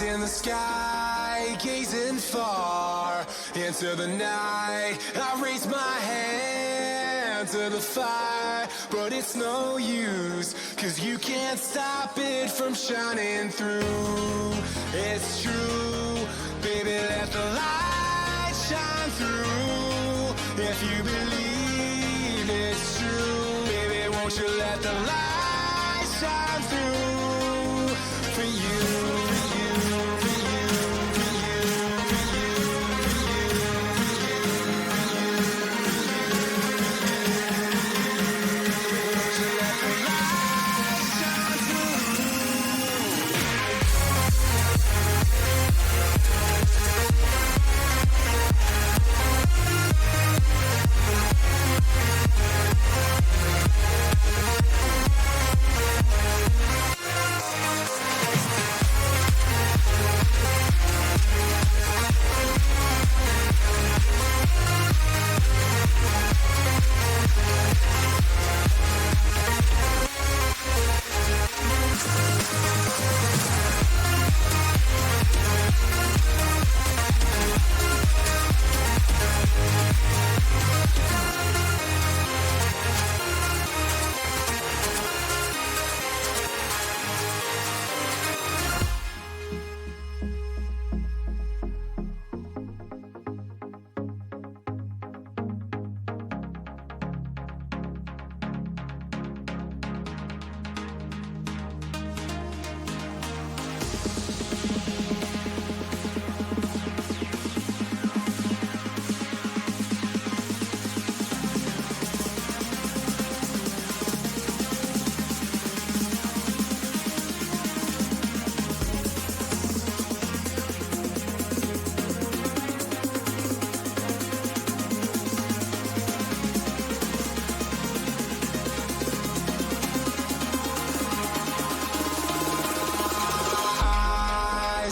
in the sky, gazing far into the night. I raise my hand to the fire, but it's no use, 'cause you can't stop it from shining through. It's true, baby, let the light shine through. If you believe it's true, baby, won't you let the light shine through for you.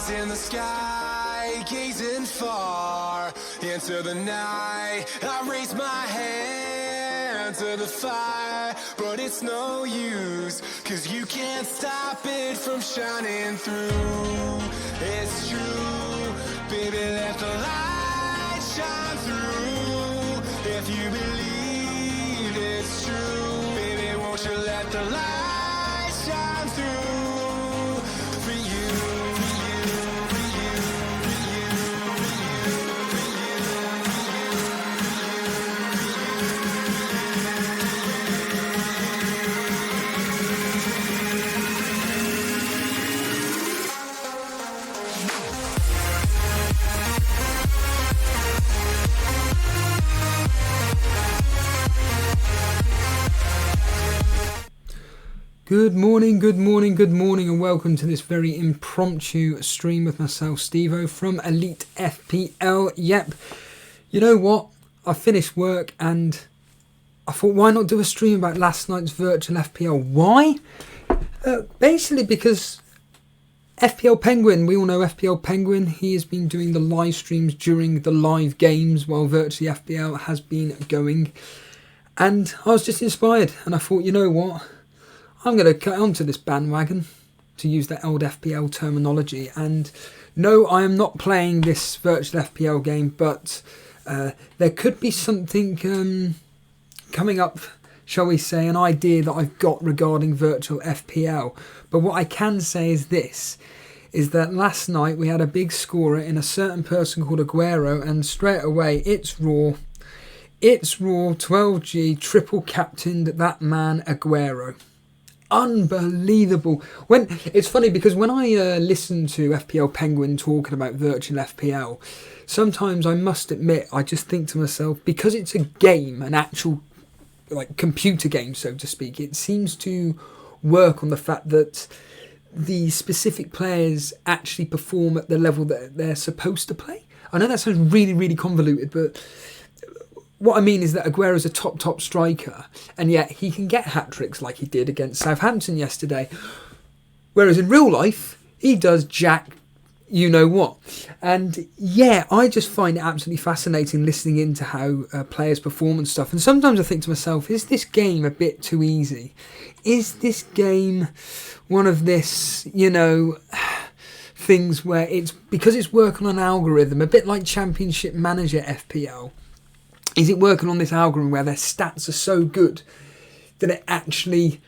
In the sky, gazing far into the night. I raise my hand to the fire, but it's no use, 'cause you can't stop it from shining through. It's true, baby, let the light shine through. If you believe it's true, baby, won't you let the light shine through for you. Good morning, and welcome to this very impromptu stream with myself, Stevo, from Elite FPL. Yep, you know what? I finished work and I thought, why not do a stream about last night's virtual FPL? Why? Basically because FPL Penguin, we all know FPL Penguin, he has been doing the live streams during the live games while virtually FPL has been going. And I was just inspired and I thought, you know what? I'm going to cut onto this bandwagon, to use that old FPL terminology. And no, I am not playing this virtual FPL game, but there could be something coming up, shall we say, an idea that I've got regarding virtual FPL. But what I can say is this, is that last night we had a big scorer in a certain person called Aguero, and straight away it's raw. It's raw, 12G, triple captained that man Aguero. Unbelievable. It's funny because when I listen to FPL Penguin talking about virtual FPL, sometimes I must admit I just think to myself, because it's a game, an actual like computer game so to speak, it seems to work on the fact that the specific players actually perform at the level that they're supposed to play. I know that sounds really convoluted, but what I mean is that Aguero's a top striker, and yet he can get hat-tricks like he did against Southampton yesterday. Whereas in real life, he does jack you know what. And yeah, I just find it absolutely fascinating listening into how players perform and stuff. And sometimes I think to myself, is this game a bit too easy? Is this game one of this, things where it's because it's working on an algorithm, a bit like Championship Manager FPL. Is it working on this algorithm where their stats are so good that it actually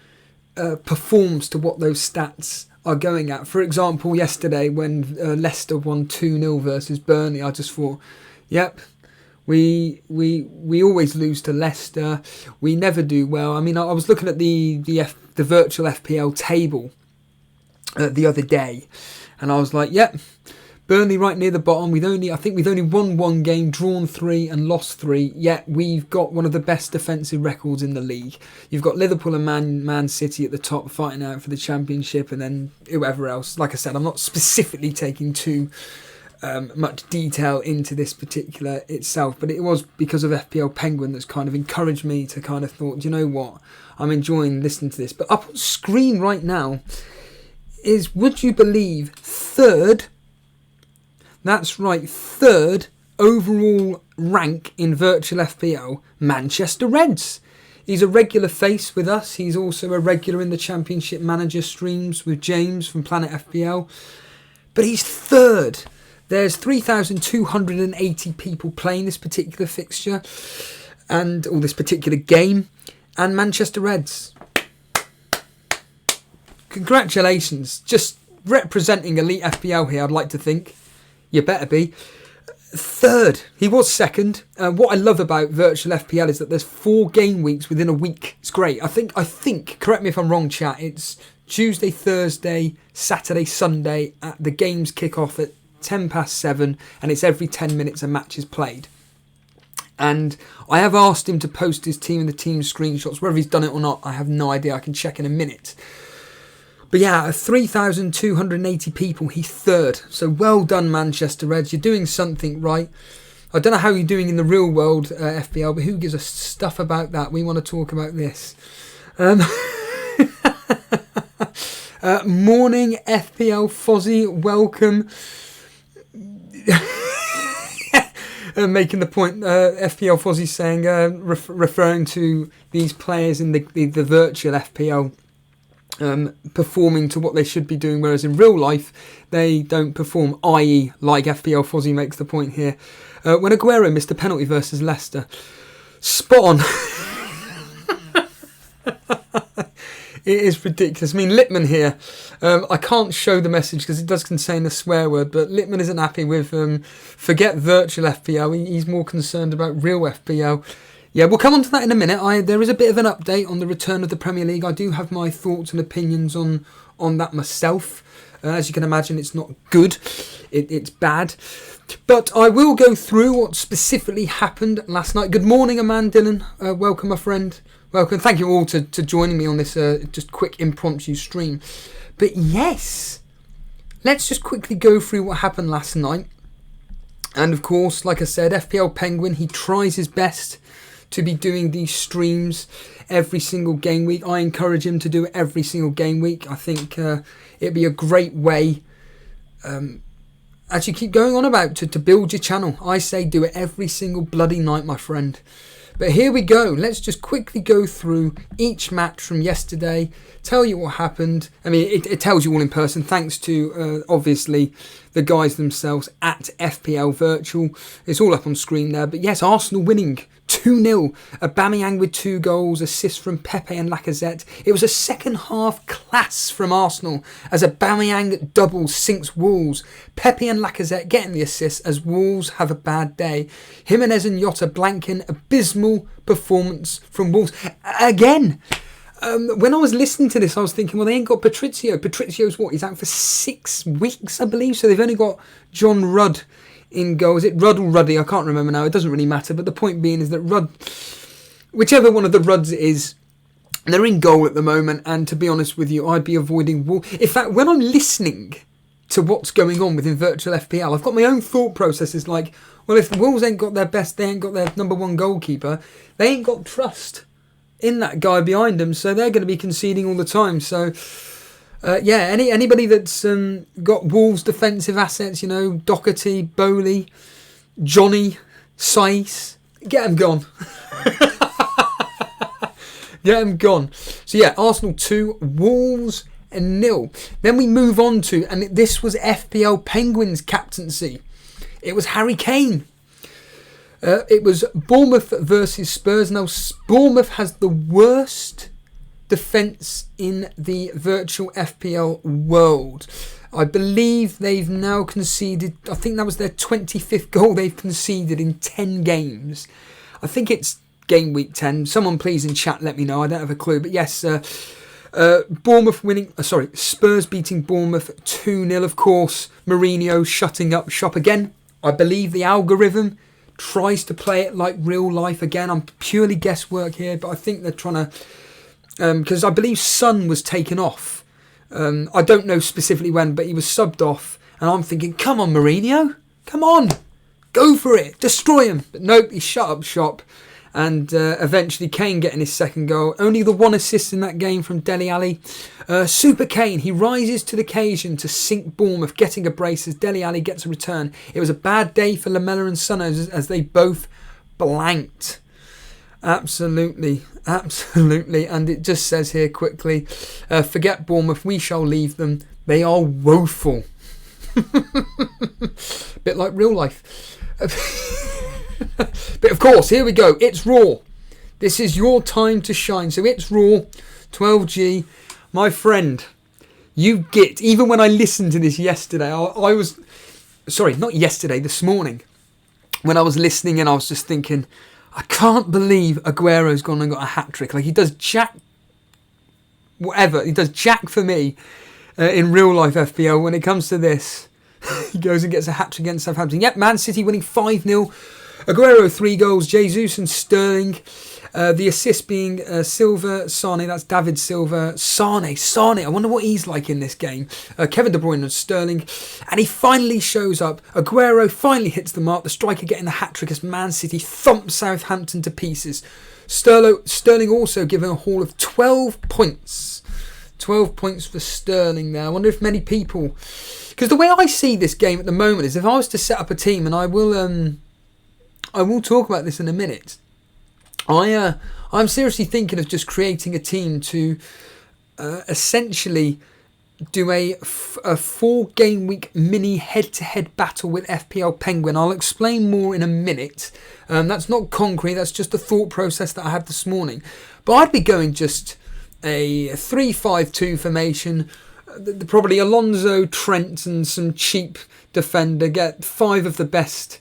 performs to what those stats are going at? For example, yesterday when Leicester won 2-0 versus Burnley, I just thought, yep, we always lose to Leicester. We never do well. I mean, I was looking at the virtual FPL table the other day, and I was like, yep, Burnley right near the bottom. I think we've only won 1 game, drawn 3 and lost 3, yet we've got one of the best defensive records in the league. You've got Liverpool and Man City at the top fighting out for the championship, and then whoever else. Like I said, I'm not specifically taking too much detail into this particular itself, but it was because of FPL Penguin that's kind of encouraged me to kind of thought, you know what, I'm enjoying listening to this. But up on screen right now is, would you believe, third, that's right, third overall rank in virtual FPL, Manchester Reds. He's a regular face with us. He's also a regular in the Championship Manager streams with James from Planet FPL. But he's third. There's 3,280 people playing this particular fixture or this particular game. And Manchester Reds, congratulations. Just representing Elite FPL here, I'd like to think. You better be. Third. He was second. What I love about virtual FPL is that there's 4 game weeks within a week. It's great. I think, correct me if I'm wrong, chat, it's Tuesday, Thursday, Saturday, Sunday. The games kick off at 7:10, and it's every 10 minutes a match is played. And I have asked him to post his team and the team screenshots. Whether he's done it or not, I have no idea. I can check in a minute. But yeah, 3,280 people, he's third. So well done, Manchester Reds. You're doing something right. I don't know how you're doing in the real world, FPL, but who gives a stuff about that? We want to talk about this. Morning, FPL Fozzie. Welcome. Making the point, FPL Fozzie saying, referring to these players in the virtual FPL, performing to what they should be doing, whereas in real life they don't perform, i.e. like FPL Fozzie makes the point here. When Aguero missed a penalty versus Leicester. Spot on. It is ridiculous. I mean, Littman here, I can't show the message because it does contain a swear word, but Littman isn't happy with forget virtual FPL. He's more concerned about real FPL. Yeah, we'll come on to that in a minute. There is a bit of an update on the return of the Premier League. I do have my thoughts and opinions on that myself. As you can imagine, it's not good. It's bad. But I will go through what specifically happened last night. Good morning, Amanda Dillon. Welcome, my friend. Welcome. Thank you all to joining me on this just quick impromptu stream. But yes, let's just quickly go through what happened last night. And of course, like I said, FPL Penguin, he tries his best to be doing these streams every single game week. I encourage him to do it every single game week. I think it'd be a great way, as you keep going on about, to build your channel. I say do it every single bloody night, my friend. But here we go. Let's just quickly go through each match from yesterday, tell you what happened. I mean, it tells you all in person, thanks to, obviously, the guys themselves at FPL Virtual. It's all up on screen there. But yes, Arsenal winning 2-0. Aubameyang with 2 goals, assists from Pepe and Lacazette. It was a second half class from Arsenal as Aubameyang doubles sinks Wolves. Pepe and Lacazette getting the assists as Wolves have a bad day. Jimenez and Jota blanking. Abysmal performance from Wolves. Again, when I was listening to this, I was thinking, well, they ain't got Patrizio. Patrizio's what? He's out for 6 weeks, I believe. So they've only got John Rudd in goal. Is it Rudd or Ruddy? I can't remember now. It doesn't really matter. But the point being is that Rudd, whichever one of the Rudds it is, they're in goal at the moment. And to be honest with you, I'd be avoiding Wolves. In fact, when I'm listening to what's going on within virtual FPL, I've got my own thought processes like, well, if the Wolves ain't got their best, they ain't got their number 1 goalkeeper, they ain't got trust in that guy behind them, so they're going to be conceding all the time. So yeah, anybody that's got Wolves defensive assets, you know, Doherty, Bowley, Johnny, Saiss, get them gone. Get them gone. So yeah, Arsenal 2, Wolves Then we move on to, and this was FPL Penguins captaincy. It was Harry Kane. It was Bournemouth versus Spurs. Now, Bournemouth has the worst defence in the virtual FPL world. I believe they've now conceded, I think that was their 25th goal they've conceded in 10 games. I think it's game week 10. Someone please in chat let me know. I don't have a clue. But yes, Spurs beating Bournemouth 2-0. Of course, Mourinho shutting up shop again. I believe the algorithm tries to play it like real life again. I'm purely guesswork here, but I think they're trying to... because I believe Son was taken off. I don't know specifically when, but he was subbed off. And I'm thinking, come on, Mourinho. Come on. Go for it. Destroy him. But nope, he shut up shop. And eventually Kane getting his second goal. Only the one assist in that game from Dele Alli. Super Kane, he rises to the occasion to sink Bournemouth, getting a brace as Dele Alli gets a return. It was a bad day for Lamela and Son as they both blanked. Absolutely. And it just says here quickly, forget Bournemouth, we shall leave them. They are woeful. Bit like real life. But of course, here we go. It's Raw. This is your time to shine. So it's Raw, 12G. My friend, you get... Even when I listened to this yesterday, I was... Sorry, not yesterday, this morning. When I was listening and I was just thinking, I can't believe Aguero's gone and got a hat-trick. Like, he does jack... Whatever. He does jack for me in real life FPL. When it comes to this, he goes and gets a hat-trick against Southampton. Yep, Man City winning 5-0. Aguero 3 goals, Jesus and Sterling. The assist being Silva, Sane, that's David Silva. Sane, I wonder what he's like in this game. Kevin De Bruyne and Sterling. And he finally shows up. Aguero finally hits the mark. The striker getting the hat-trick as Man City thumps Southampton to pieces. Sterling also given a haul of 12 points. 12 points for Sterling there. I wonder if many people... Because the way I see this game at the moment is if I was to set up a team, and I will talk about this in a minute. I'm seriously thinking of just creating a team to essentially do a 4-game week mini head-to-head battle with FPL Penguin. I'll explain more in a minute. That's not concrete, that's just a thought process that I had this morning. But I'd be going just a 3-5-2 formation, probably Alonso, Trent and some cheap defender, get 5 of the best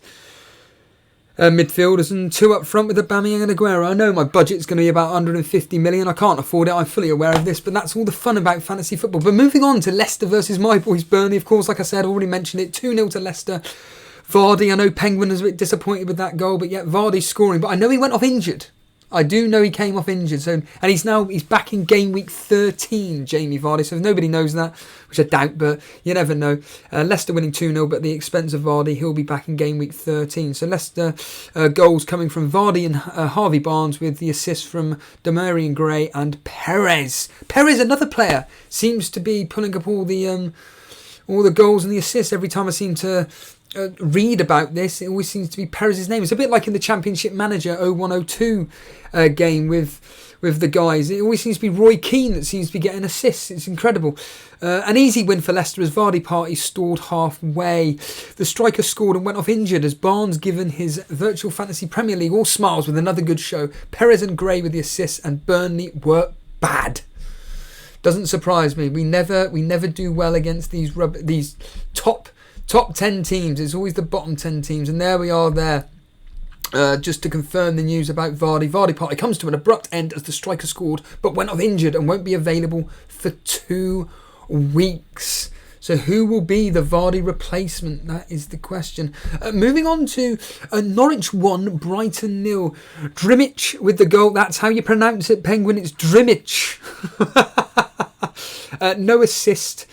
midfielders and 2 up front with Aubameyang and Aguero. I know my budget's going to be about 150 million. I can't afford it. I'm fully aware of this, but that's all the fun about fantasy football. But moving on to Leicester versus my boys Burnley. Of course, like I said, I already mentioned it. 2-0 to Leicester. Vardy, I know Penguin was a bit disappointed with that goal, but yet Vardy's scoring. But I know he went off injured. I do know he came off injured, so and he's back in game week 13, Jamie Vardy. So if nobody knows that, which I doubt, but you never know. Leicester winning 2-0, but at the expense of Vardy, he'll be back in game week 13. So Leicester goals coming from Vardy and Harvey Barnes, with the assist from Demarian Gray and Perez. Perez, another player, seems to be pulling up all the goals and the assists every time I seem to read about this. It always seems to be Perez's name. It's a bit like in the Championship Manager 0102 game with the guys. It always seems to be Roy Keane that seems to be getting assists. It's incredible. An easy win for Leicester as Vardy party stalled halfway. The striker scored and went off injured as Barnes, given his virtual fantasy Premier League, all smiles with another good show. Perez and Gray with the assists, and Burnley were bad. Doesn't surprise me. We never do well against these top 10 teams. It's always the bottom 10 teams, and there we are there. Just to confirm the news about Vardy. Vardy party comes to an abrupt end as the striker scored but went off injured and won't be available for 2 weeks. So who will be the Vardy replacement? That is the question. Moving on to Norwich 1, Brighton 0. Drimich with the goal. That's how you pronounce it, Penguin. It's Drimich. No assist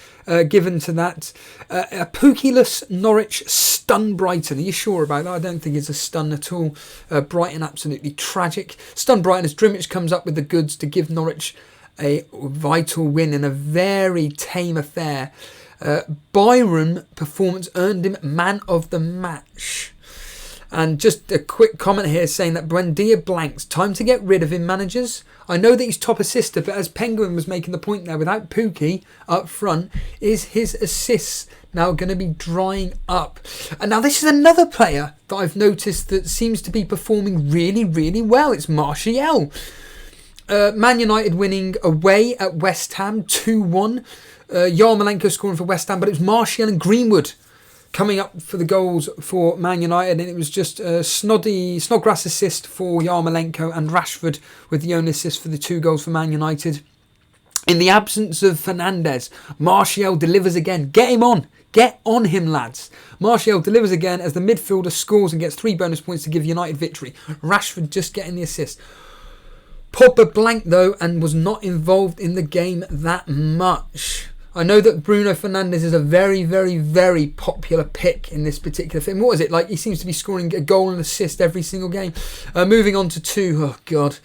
given to that. A pookieless Norwich stun Brighton. Are you sure about that? I don't think it's a stun at all. Brighton absolutely tragic. Stun Brighton as Drimich comes up with the goods to give Norwich a vital win in a very tame affair. Byron performance earned him man of the match. And just a quick comment here saying that Buendia blanks. Time to get rid of him, managers. I know that he's top assister, but as Penguin was making the point there, without Pookie up front, is his assists now going to be drying up? And now this is another player that I've noticed that seems to be performing really, really well. It's Martial. Man United winning away at West Ham 2-1. Yarmolenko scoring for West Ham, but it was Martial and Greenwood coming up for the goals for Man United, and it was just a Snodgrass assist for Yarmolenko and Rashford with the only assist for the 2 goals for Man United. In the absence of Fernandes, Martial delivers again. Get him on. Get on him, lads. Martial delivers again as the midfielder scores and gets 3 bonus points to give United victory. Rashford just getting the assist. Pogba blanked though and was not involved in the game that much. I know that Bruno Fernandes is a very, very, very popular pick in this particular thing. What is it? Like, he seems to be scoring a goal and assist every single game. Moving on to 2. Oh, God.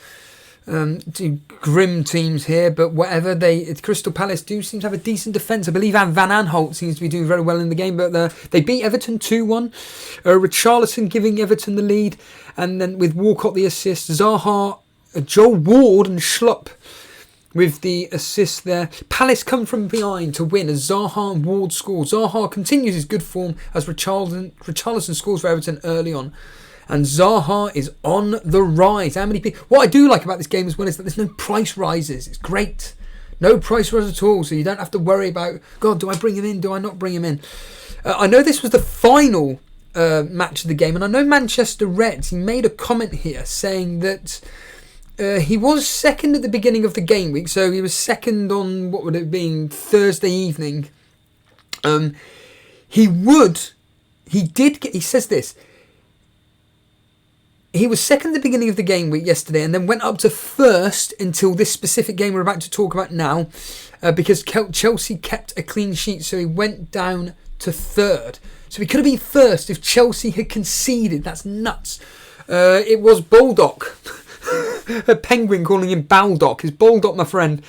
2 grim teams here, but whatever. Crystal Palace do seem to have a decent defence. I believe Van Aanholt seems to be doing very well in the game, but they beat Everton 2-1. Richarlison giving Everton the lead, and then with Walcott the assist. Zaha, Joel Ward and Schlupp with the assist there. Palace come from behind to win as Zaha and Ward score. Zaha continues his good form as Richarlison scores for Everton early on. And Zaha is on the rise. How many people? What I do like about this game as well is that there's no price rises. It's great. No price rise at all, so you don't have to worry about, God, do I bring him in? Do I not bring him in? I know this was the final match of the game, and I know Manchester Reds, he made a comment here saying that he was second at the beginning of the game week, so he was second on, what would it have been, Thursday evening. He says this, he was second at the beginning of the game week yesterday and then went up to first until this specific game we're about to talk about now, because Chelsea kept a clean sheet, so he went down to third. So he could have been first if Chelsea had conceded. That's nuts. It was Baldock. A penguin calling him Baldock. It's Baldock, my friend.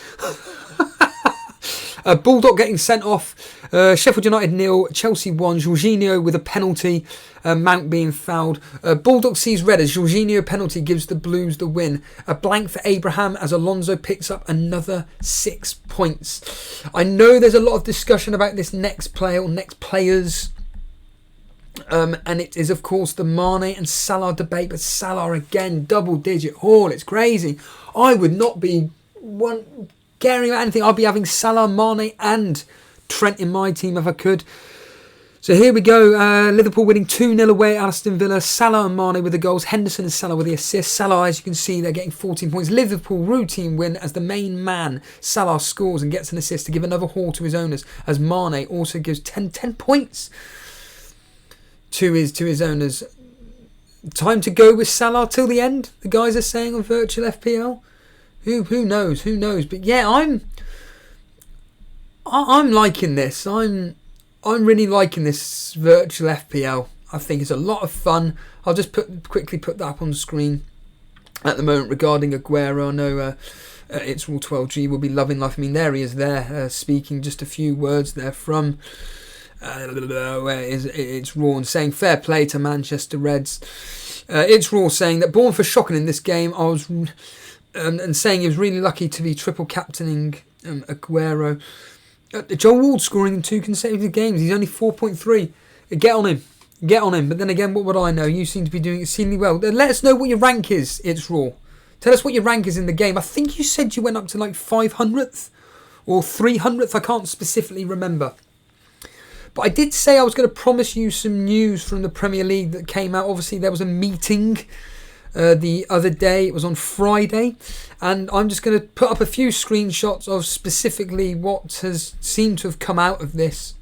Baldock getting sent off. Sheffield United 0, Chelsea 1. Jorginho with a penalty. Mount being fouled. Baldock sees red as Jorginho penalty gives the Blues the win. A blank for Abraham as Alonso picks up another 6 points. I know there's a lot of discussion about this next player or next players. And it is, of course, the Mane and Salah debate. But Salah again, double-digit haul. It's crazy. I would not be caring about anything. I'd be having Salah, Mane and Trent in my team if I could. So here we go. Liverpool winning 2-0 away at Aston Villa. Salah and Mane with the goals. Henderson and Salah with the assists. Salah, as you can see, they're getting 14 points. Liverpool routine win as the main man. Salah scores and gets an assist to give another haul to his owners. As Mane also gives 10 points to his owners. Time to go with Salah till the end, the guys are saying on Virtual FPL. Who knows? But yeah, I'm liking this. I'm really liking this Virtual FPL. I think it's a lot of fun. I'll just quickly put that up on the screen at the moment regarding Aguero. I know it's Rule 12G will be loving life. I mean, there he is there speaking just a few words there from it's Raw and saying fair play to Manchester Reds. It's Raw saying that born for shocking in this game. I was and saying he was really lucky to be triple captaining Aguero. Joel Ward scoring in 2 consecutive games. He's only 4.3. Get on him. But then again, what would I know? You seem to be doing exceedingly well. Let us know what your rank is. It's Raw. Tell us what your rank is in the game. I think you said you went up to like 500th or 300th. I can't specifically remember. But I did say I was going to promise you some news from the Premier League that came out. Obviously, there was a meeting the other day. It was on Friday. And I'm just going to put up a few screenshots of specifically what has seemed to have come out of this.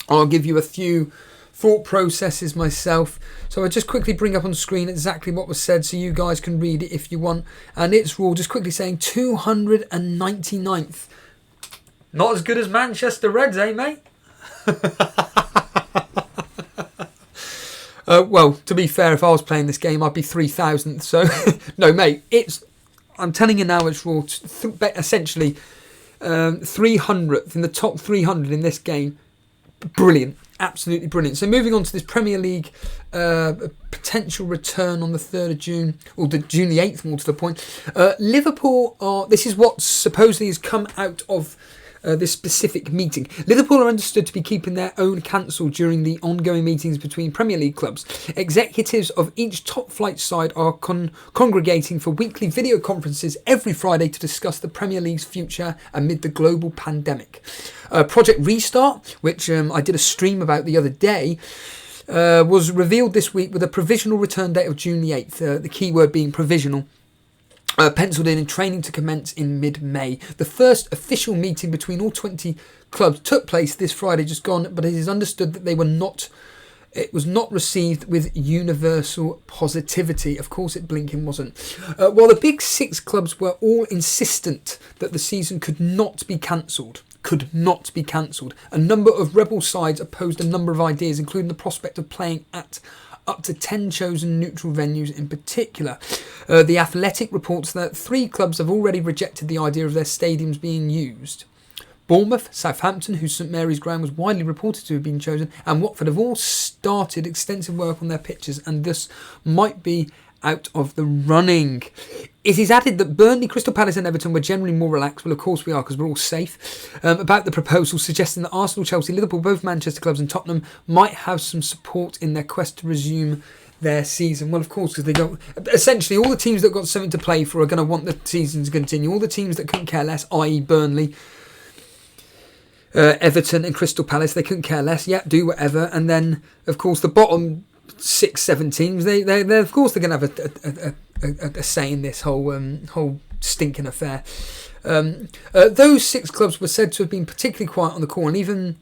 I'll give you a few thought processes myself. So I'll just quickly bring up on screen exactly what was said so you guys can read it if you want. And it's Raw just quickly saying 299th. Not as good as Manchester Reds, eh, mate? Well, to be fair, if I was playing this game, I'd be 3,000th. So, no, mate, I'm telling you now, it's Raw. Essentially, 300th in the top 300 in this game. brilliant. Absolutely brilliant. So moving on to this Premier League potential return on the 3rd of June, or June the 8th, more to the point. Liverpool are, this is what supposedly has come out of this specific meeting. Liverpool are understood to be keeping their own counsel during the ongoing meetings between Premier League clubs. Executives of each top-flight side are congregating for weekly video conferences every Friday to discuss the Premier League's future amid the global pandemic. Project Restart, which I did a stream about the other day, was revealed this week with a provisional return date of June the 8th, the key word being provisional. Penciled in and training to commence in mid-May. The first official meeting between all 20 clubs took place this Friday just gone, but it is understood that it was not received with universal positivity. Of course it blinking wasn't. While the big 6 clubs were all insistent that the season could not be cancelled, a number of rebel sides opposed a number of ideas, including the prospect of playing at up to 10 chosen neutral venues in particular. The Athletic reports that 3 clubs have already rejected the idea of their stadiums being used. Bournemouth, Southampton, whose St Mary's ground was widely reported to have been chosen, and Watford have all started extensive work on their pitches and thus might be out of the running. It is added that Burnley, Crystal Palace and Everton were generally more relaxed. Well, of course we are, because we're all safe. About the proposal, suggesting that Arsenal, Chelsea, Liverpool, both Manchester clubs and Tottenham might have some support in their quest to resume their season. Well, of course, because they don't. Essentially, all the teams that got something to play for are going to want the season to continue. All the teams that couldn't care less, i.e. Burnley, Everton and Crystal Palace, they couldn't care less. Yeah, do whatever. And then, of course, the bottom 6-7 teams, they of course they're going to have a say in this whole stinking affair. Those 6 clubs were said to have been particularly quiet on the call, and even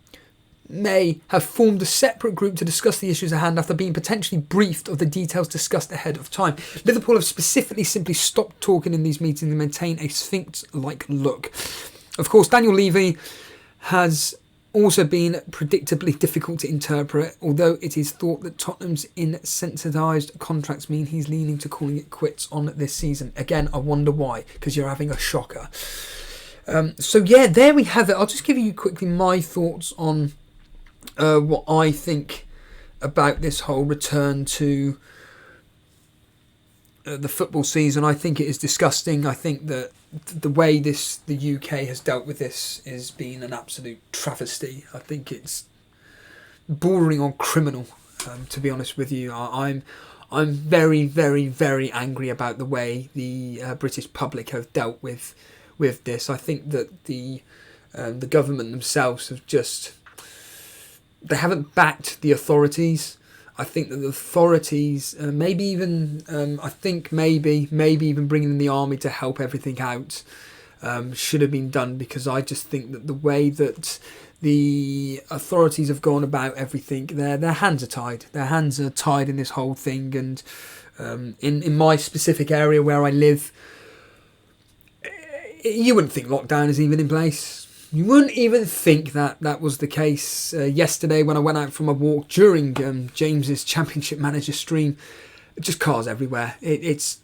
may have formed a separate group to discuss the issues at hand after being potentially briefed of the details discussed ahead of time. Liverpool have specifically simply stopped talking in these meetings and maintain a sphinx-like look. Of course, Daniel Levy has also been predictably difficult to interpret, although it is thought that Tottenham's incentivized contracts mean he's leaning to calling it quits on this season. Again, I wonder why, because you're having a shocker. So yeah, there we have it. I'll just give you quickly my thoughts on what I think about this whole return to the football season. I think it is disgusting. I think that the way the UK has dealt with this has been an absolute travesty. I think it's bordering on criminal, to be honest with you. I'm very, very, very angry about the way the British public have dealt with this. I think that the government themselves have they haven't backed the authorities. I think that the authorities, maybe even even bringing in the army to help everything out, should have been done, because I just think that the way that the authorities have gone about everything, their hands are tied. Their hands are tied in this whole thing. And in my specific area where I live, you wouldn't think lockdown is even in place. You wouldn't even think that was the case. Yesterday when I went out for my walk during James's Championship Manager stream, just cars everywhere. It's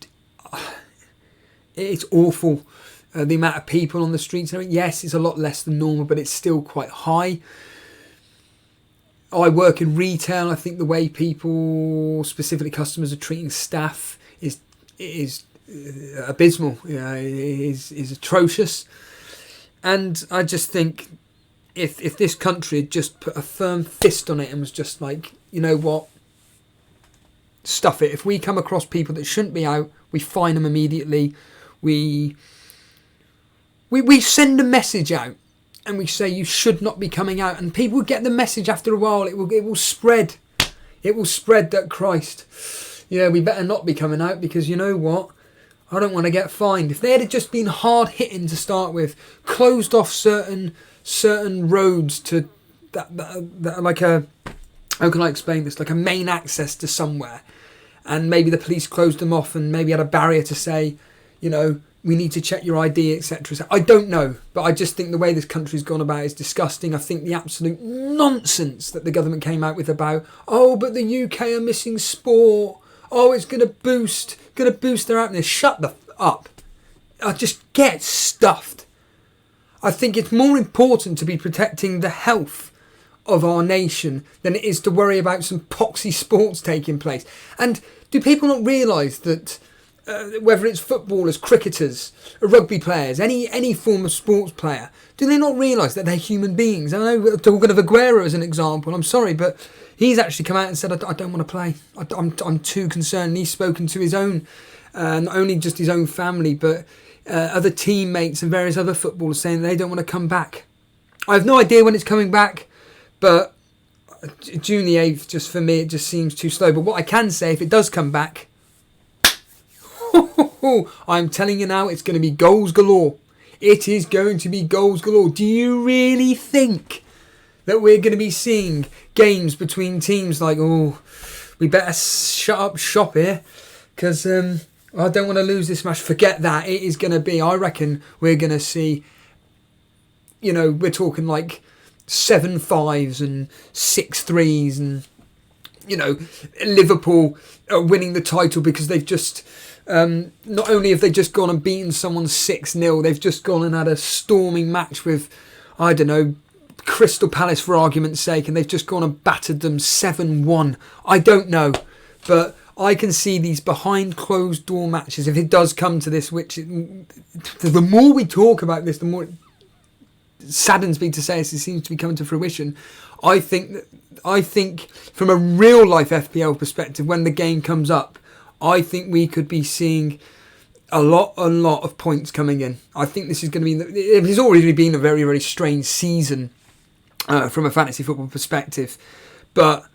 awful. The amount of people on the streets. Yes, it's a lot less than normal, but it's still quite high. I work in retail. I think the way people, specifically customers, are treating staff is abysmal. Is atrocious. And I just think if this country had just put a firm fist on it and was just like, you know what, stuff it. If we come across people that shouldn't be out, we fine them immediately. We send a message out and we say you should not be coming out, and people get the message after a while. It will spread. It will spread that Christ, yeah, we better not be coming out, because you know what? I don't want to get fined. If they had just been hard hitting to start with, closed off certain roads to that like a, how can I explain this? Like a main access to somewhere, and maybe the police closed them off and maybe had a barrier to say, you know, we need to check your ID, etc. I don't know, but I just think the way this country's gone about is disgusting. I think the absolute nonsense that the government came out with about, oh, but the UK are missing sport. Oh, it's going to boost their happiness. Shut the up. I just get stuffed. I think it's more important to be protecting the health of our nation than it is to worry about some poxy sports taking place. And do people not realise that whether it's footballers, cricketers, rugby players, any form of sports player, do they not realise that they're human beings? I know we're talking of Aguero as an example. I'm sorry, but he's actually come out and said, I don't want to play. I'm too concerned. And he's spoken to his own, not only just his own family, but other teammates and various other footballers saying they don't want to come back. I have no idea when it's coming back, but June the 8th, just for me, it just seems too slow. But what I can say, if it does come back, I'm telling you now, it's going to be goals galore. It is going to be goals galore. Do you really think that we're going to be seeing games between teams like, oh, we better shut up shop here because I don't want to lose this match? Forget that. It is going to be, I reckon we're going to see, we're talking like 7-5s and 6-3s and, Liverpool winning the title because they've just... not only have they just gone and beaten someone 6-0, they've just gone and had a storming match with, I don't know, Crystal Palace for argument's sake, and they've just gone and battered them 7-1. I don't know, but I can see these behind closed door matches, if it does come to this, which the more we talk about this, the more it saddens me to say it seems to be coming to fruition. I think from a real life FPL perspective, when the game comes up, I think we could be seeing a lot of points coming in. I think this is going to be... It has already been a very, very strange season from a fantasy football perspective. But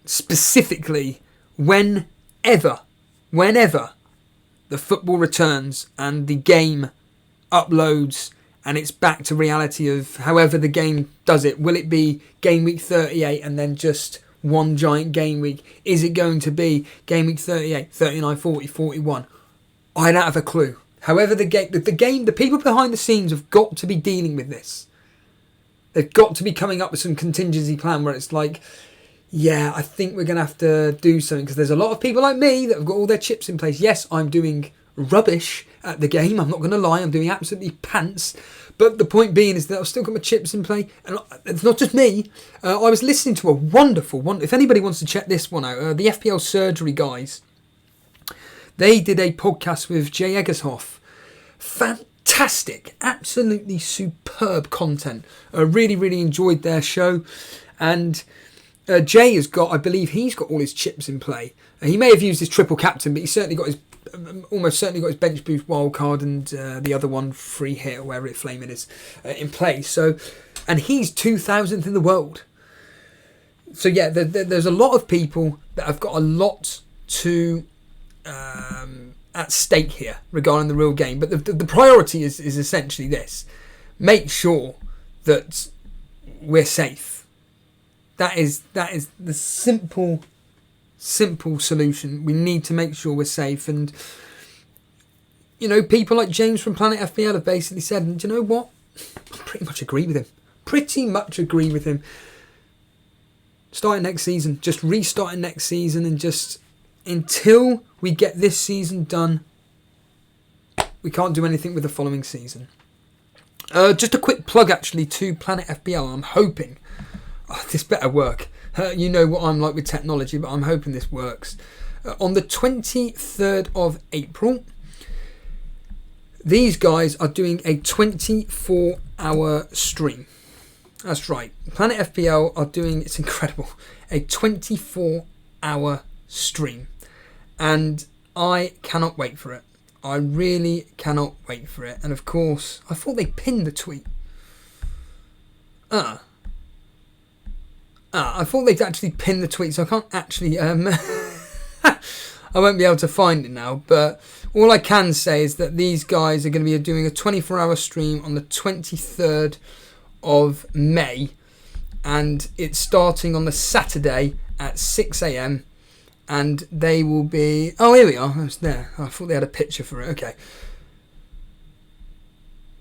specifically, whenever the football returns and the game uploads and it's back to reality of however the game does it, will it be game week 38 and then just... one giant game week? Is it going to be game week 38, 39, 40, 41? I don't have a clue. However, the people behind the scenes have got to be dealing with this. They've got to be coming up with some contingency plan where it's like, yeah, I think we're going to have to do something because there's a lot of people like me that have got all their chips in place. Yes, I'm doing rubbish at the game. I'm not going to lie. I'm doing absolutely pants. But the point being is that I've still got my chips in play. And it's not just me. I was listening to a wonderful one. If anybody wants to check this one out, the FPL Surgery guys, they did a podcast with Jay Eggershoff. Fantastic. Absolutely superb content. Really, really enjoyed their show. And Jay has got, I believe he's got all his chips in play. He may have used his triple captain, but he's certainly got his... almost certainly got his bench boost wildcard and the other one free hit or wherever it flaming is in play. So, and he's 2000th in the world. So yeah, there's a lot of people that have got a lot to at stake here regarding the real game. But the priority is essentially this: make sure that we're safe. That is the simple solution. We need to make sure we're safe. And people like James from Planet FPL have basically said, and do you know what, I pretty much agree with him. Starting next season, just restarting next season, and just until we get this season done, we can't do anything with the following season. Just a quick plug actually to Planet FPL. I'm hoping this better work. You know what I'm like with technology, but I'm hoping this works. On the 23rd of April, these guys are doing a 24-hour stream. That's right. Planet FPL are doing, it's incredible, a 24-hour stream. And I cannot wait for it. I really cannot wait for it. And of course, I thought they pinned the tweet. I thought they'd actually pinned the tweet, so I can't actually... I won't be able to find it now, but all I can say is that these guys are going to be doing a 24-hour stream on the 23rd of May, and it's starting on the Saturday at 6 a.m, and they will be... Oh, here we are. It's there. I thought they had a picture for it. Okay.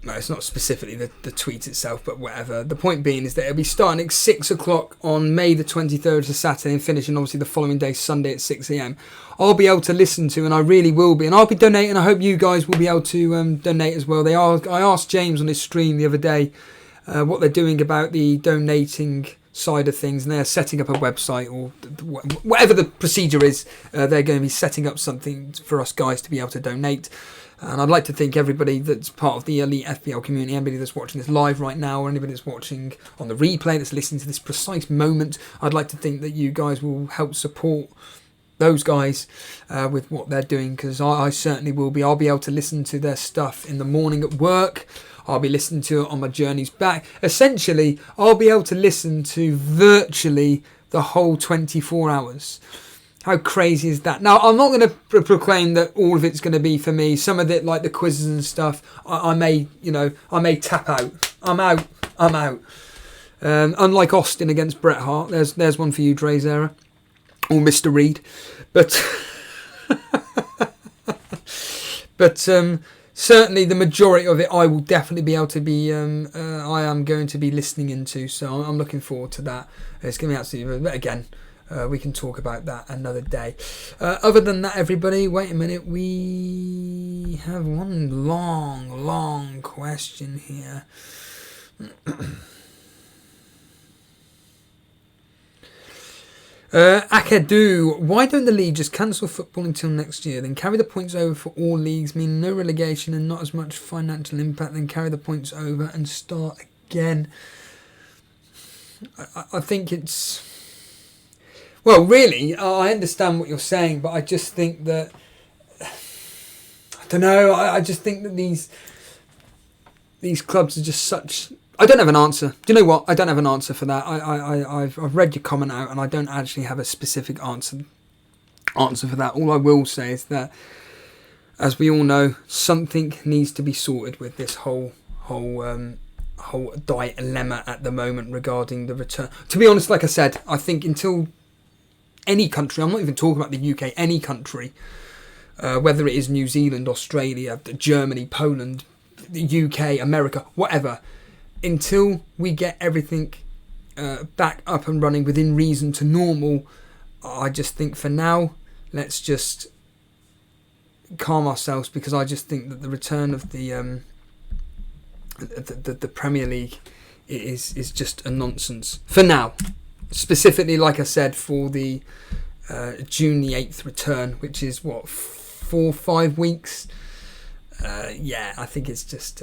No, it's not specifically the tweet itself, but whatever. The point being is that it'll be starting at 6 o'clock on May the 23rd to Saturday and finishing obviously the following day, Sunday at 6 a.m. I'll be able to listen to, and I really will be. And I'll be donating. I hope you guys will be able to donate as well. I asked James on his stream the other day what they're doing about the donating side of things, and they're setting up a website or whatever the procedure is. They're going to be setting up something for us guys to be able to donate. And I'd like to thank everybody that's part of the Elite FPL community, anybody that's watching this live right now, or anybody that's watching on the replay that's listening to this precise moment. I'd like to think that you guys will help support those guys with what they're doing, because I certainly will be. I'll be able to listen to their stuff in the morning at work. I'll be listening to it on my journeys back. Essentially, I'll be able to listen to virtually the whole 24 hours. How crazy is that? Now, I'm not going to proclaim that all of it's going to be for me. Some of it, like the quizzes and stuff, I may tap out. I'm out. Unlike Austin against Bret Hart, there's one for you, Drazera, or Mr. Reed. But certainly the majority of it, I will definitely be able to be. I am going to be listening into. So I'm looking forward to that. It's going to be absolutely. But again. We can talk about that another day. Other than that, everybody, wait a minute. We have one long question here. Akadu, why don't the league just cancel football until next year, then carry the points over for all leagues, meaning no relegation and not as much financial impact, then carry the points over and start again? I think it's... Well, really, I understand what you're saying, but I just think that... I don't know, I just think that these clubs are just such... I don't have an answer. Do you know what? I don't have an answer for that. I've read your comment out, and I don't actually have a specific answer for that. All I will say is that, as we all know, something needs to be sorted with this whole dilemma at the moment regarding the return. To be honest, like I said, I think until... any country, I'm not even talking about the UK, any country, whether it is New Zealand, Australia, Germany, Poland, the UK, America, whatever, until we get everything back up and running within reason to normal, I just think for now, let's just calm ourselves, because I just think that the return of the Premier League is just a nonsense for now. Specifically, like I said, for the June the 8th return, which is, 4-5 weeks? I think it's just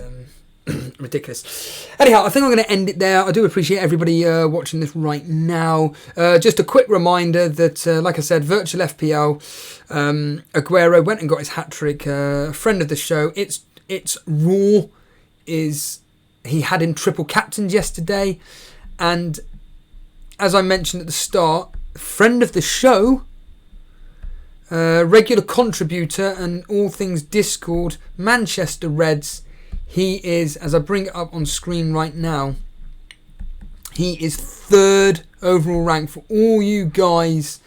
ridiculous. Anyhow, I think I'm going to end it there. I do appreciate everybody watching this right now. Just a quick reminder that, like I said, Virtual FPL, Aguero went and got his hat-trick. Friend of the show, it's Raw, he had him triple captained yesterday, and as I mentioned at the start, friend of the show, regular contributor and all things Discord, Manchester Reds. He is, as I bring it up on screen right now, he is 3rd overall rank for all you guys.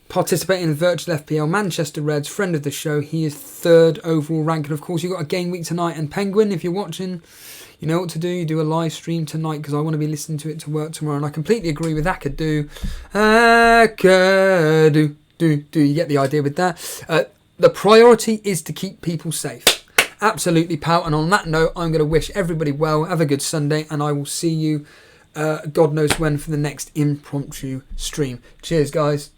Participating in the Virtual FPL, Manchester Reds, friend of the show. He is 3rd overall rank, and of course you've got a game week tonight. And Penguin, if you're watching, you know what to do. You do a live stream tonight, because I want to be listening to it to work tomorrow. And I completely agree with Akadu. Do you get the idea with that? The priority is to keep people safe. Absolutely, pal. And on that note, I'm going to wish everybody well. Have a good Sunday, and I will see you, God knows when, for the next impromptu stream. Cheers, guys.